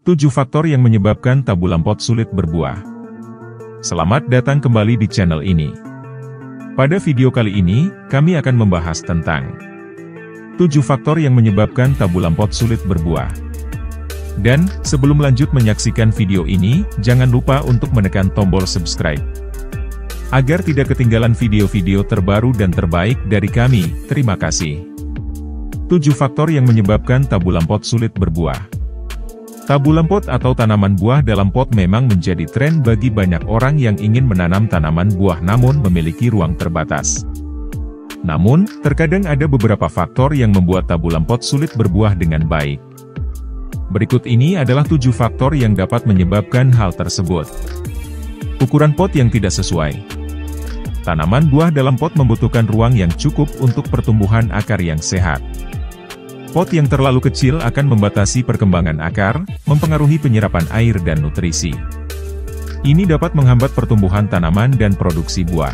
7 faktor yang menyebabkan tabu lampot sulit berbuah. Selamat datang kembali di channel ini. Pada video kali ini, kami akan membahas tentang 7 faktor yang menyebabkan tabu lampot sulit berbuah. Dan, sebelum lanjut menyaksikan video ini, jangan lupa untuk menekan tombol subscribe. Agar tidak ketinggalan video-video terbaru dan terbaik dari kami, terima kasih. 7 faktor yang menyebabkan tabu lampot sulit berbuah. Tabu lampot atau tanaman buah dalam pot memang menjadi tren bagi banyak orang yang ingin menanam tanaman buah namun memiliki ruang terbatas. Namun, terkadang ada beberapa faktor yang membuat tabu lampot sulit berbuah dengan baik. Berikut ini adalah 7 faktor yang dapat menyebabkan hal tersebut. Ukuran pot yang tidak sesuai. Tanaman buah dalam pot membutuhkan ruang yang cukup untuk pertumbuhan akar yang sehat. Pot yang terlalu kecil akan membatasi perkembangan akar, mempengaruhi penyerapan air dan nutrisi. Ini dapat menghambat pertumbuhan tanaman dan produksi buah.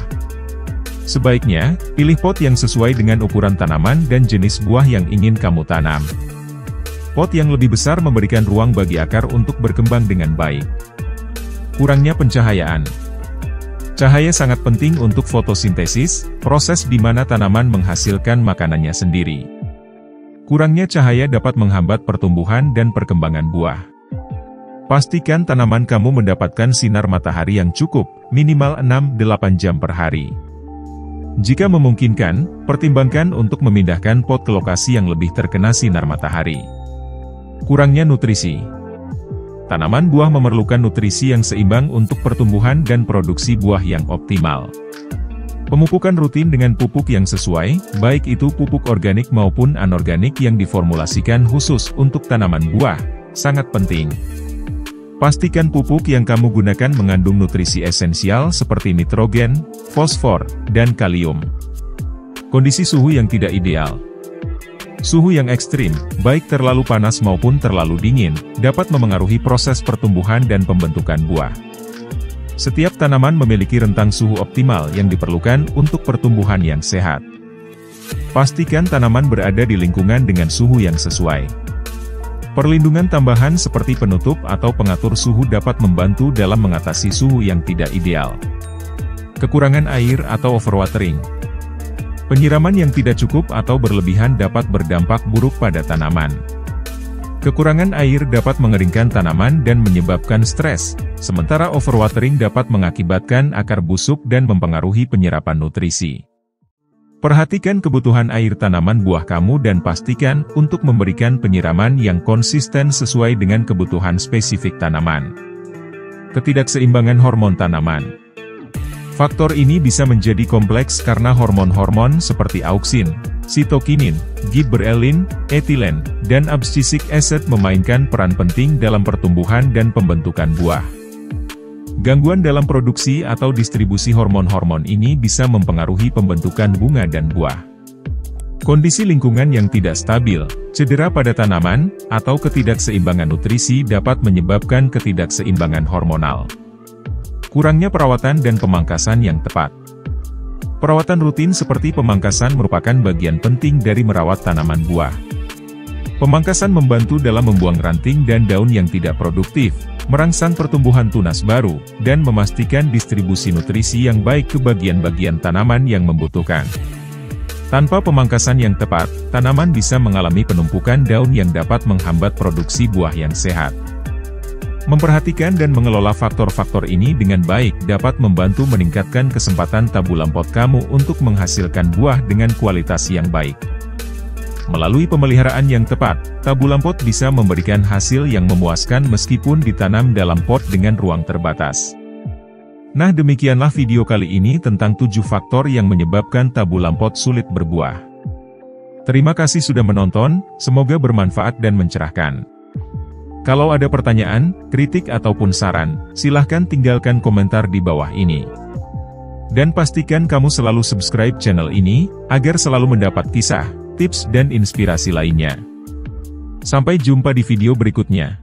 Sebaiknya, pilih pot yang sesuai dengan ukuran tanaman dan jenis buah yang ingin kamu tanam. Pot yang lebih besar memberikan ruang bagi akar untuk berkembang dengan baik. Kurangnya pencahayaan. Cahaya sangat penting untuk fotosintesis, proses di mana tanaman menghasilkan makanannya sendiri. Kurangnya cahaya dapat menghambat pertumbuhan dan perkembangan buah. Pastikan tanaman kamu mendapatkan sinar matahari yang cukup, minimal 6-8 jam per hari. Jika memungkinkan, pertimbangkan untuk memindahkan pot ke lokasi yang lebih terkena sinar matahari. Kurangnya nutrisi. Tanaman buah memerlukan nutrisi yang seimbang untuk pertumbuhan dan produksi buah yang optimal. Pemupukan rutin dengan pupuk yang sesuai, baik itu pupuk organik maupun anorganik yang diformulasikan khusus untuk tanaman buah, sangat penting. Pastikan pupuk yang kamu gunakan mengandung nutrisi esensial seperti nitrogen, fosfor, dan kalium. Kondisi suhu yang tidak ideal. Suhu yang ekstrim, baik terlalu panas maupun terlalu dingin, dapat memengaruhi proses pertumbuhan dan pembentukan buah. Setiap tanaman memiliki rentang suhu optimal yang diperlukan untuk pertumbuhan yang sehat. Pastikan tanaman berada di lingkungan dengan suhu yang sesuai. Perlindungan tambahan seperti penutup atau pengatur suhu dapat membantu dalam mengatasi suhu yang tidak ideal. Kekurangan air atau overwatering. Penyiraman yang tidak cukup atau berlebihan dapat berdampak buruk pada tanaman. Kekurangan air dapat mengeringkan tanaman dan menyebabkan stres, sementara overwatering dapat mengakibatkan akar busuk dan mempengaruhi penyerapan nutrisi. Perhatikan kebutuhan air tanaman buah kamu dan pastikan untuk memberikan penyiraman yang konsisten sesuai dengan kebutuhan spesifik tanaman. Ketidakseimbangan hormon tanaman. Faktor ini bisa menjadi kompleks karena hormon-hormon seperti auksin, sitokinin, gibberellin, etilen, dan abscisic acid memainkan peran penting dalam pertumbuhan dan pembentukan buah. Gangguan dalam produksi atau distribusi hormon-hormon ini bisa mempengaruhi pembentukan bunga dan buah. Kondisi lingkungan yang tidak stabil, cedera pada tanaman, atau ketidakseimbangan nutrisi dapat menyebabkan ketidakseimbangan hormonal. Kurangnya perawatan dan pemangkasan yang tepat. Perawatan rutin seperti pemangkasan merupakan bagian penting dari merawat tanaman buah. Pemangkasan membantu dalam membuang ranting dan daun yang tidak produktif, merangsang pertumbuhan tunas baru, dan memastikan distribusi nutrisi yang baik ke bagian-bagian tanaman yang membutuhkan. Tanpa pemangkasan yang tepat, tanaman bisa mengalami penumpukan daun yang dapat menghambat produksi buah yang sehat. Memperhatikan dan mengelola faktor-faktor ini dengan baik dapat membantu meningkatkan kesempatan tabu lampot kamu untuk menghasilkan buah dengan kualitas yang baik. Melalui pemeliharaan yang tepat, tabu lampot bisa memberikan hasil yang memuaskan meskipun ditanam dalam pot dengan ruang terbatas. Nah, demikianlah video kali ini tentang 7 faktor yang menyebabkan tabu lampot sulit berbuah. Terima kasih sudah menonton, semoga bermanfaat dan mencerahkan. Kalau ada pertanyaan, kritik ataupun saran, silahkan tinggalkan komentar di bawah ini. Dan pastikan kamu selalu subscribe channel ini, agar selalu mendapat kisah, tips dan inspirasi lainnya. Sampai jumpa di video berikutnya.